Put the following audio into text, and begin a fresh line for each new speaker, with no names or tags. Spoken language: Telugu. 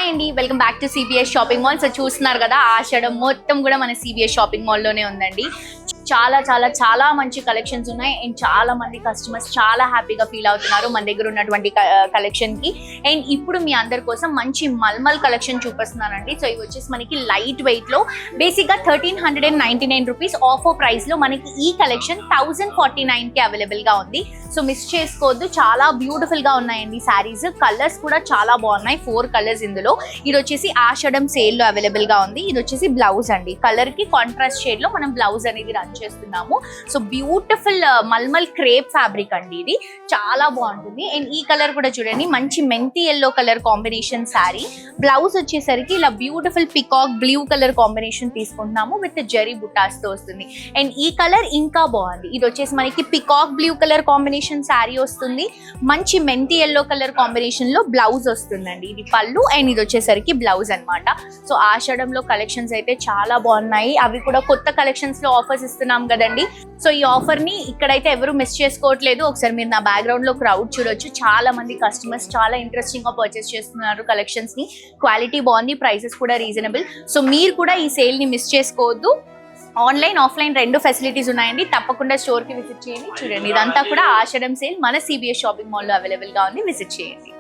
హాయ్ అండి, welcome back to CBS shopping mall. So చూస్తున్నారు కదా, ఆషాఢం మొత్తం కూడా మన సిబిఎస్ షాపింగ్ మాల్లోనే ఉందండి. చాలా చాలా చాలా మంచి కలెక్షన్స్ ఉన్నాయి అండ్ చాలా మంది కస్టమర్స్ చాలా హ్యాపీగా ఫీల్ అవుతున్నారు మన దగ్గర ఉన్నటువంటి కలెక్షన్ కి. అండ్ ఇప్పుడు మీ అందరి కోసం మంచి మల్మల్ కలెక్షన్ చూపిస్తున్నానండి. సో ఇవి వచ్చేసి మనకి లైట్ వెయిట్ లో బేసిక్ గా 1399 రూపీస్ ఆఫర్ ప్రైస్ లో మనకి ఈ కలెక్షన్ 1049 కి అవైలబుల్ గా ఉంది. సో మిస్ చేసుకోవద్దు, చాలా బ్యూటిఫుల్ గా ఉన్నాయండి శారీస్. కలర్స్ కూడా చాలా బాగున్నాయి, 4 కలర్స్ ఇందులో. ఇది వచ్చేసి ఆషాఢం సేల్ లో అవైలబుల్ గా ఉంది. ఇది వచ్చేసి బ్లౌజ్ అండి, కలర్ కి కాంట్రాస్ట్ షేడ్ లో మనం బ్లౌజ్ అనేది రన్ చేస్తున్నాము. So beautiful mulmul crepe fabric అండి, ఇది చాలా బాగుంటుంది. అండ్ ఈ కలర్ కూడా చూడండి, మంచి మెంతి yellow colour combination sari. Blouse వచ్చేసరికి ఇలా beautiful peacock blue colour combination తీసుకుంటున్నాము విత్ జెరీ బుటాస్ తో వస్తుంది. అండ్ ఈ కలర్ ఇంకా బాగుంది, ఇది వచ్చేసి మనకి peacock blue colour combination sari వస్తుంది. మంచి మెంతి ఎల్లో కలర్ కాంబినేషన్ లో బ్లౌజ్ వస్తుందండి. ఇది పళ్ళు అండ్ ఇది వచ్చేసరికి బ్లౌజ్ అన్నమాట. సో ఆషాఢంలో కలెక్షన్స్ అయితే చాలా బాగున్నాయి, అవి కూడా కొత్త కలెక్షన్స్ లో ఆఫర్స్ ఇస్తున్నాం కదండి. సో ఈ ఆఫర్ ని ఇక్కడైతే ఎవరు మిస్ చేసుకోవట్లేదు. ఒకసారి మీరు నా బ్యాక్గ్రౌండ్ లో క్రౌడ్ చూడొచ్చు, చాలా మంది కస్టమర్స్ చాలా ఇంట్రెస్టింగ్ గా పర్చేస్ చేస్తున్నారు కలెక్షన్స్ ని. క్వాలిటీ బాగుంది, ప్రైసెస్ కూడా రీజనబుల్. సో మీరు కూడా ఈ సేల్ ని మిస్ చేసుకోవద్దు. ఆన్లైన్ ఆఫ్లైన్ 2 ఫెసిలిటీస్ ఉన్నాయండి, తప్పకుండా స్టోర్ కి విజిట్ చేయండి. చూడండి, ఇదంతా కూడా ఆషాఢం సేల్ మన సిబిఎస్ షాపింగ్ మాల్ లో అవైలబుల్ గా ఉంది, విజిట్ చేయండి.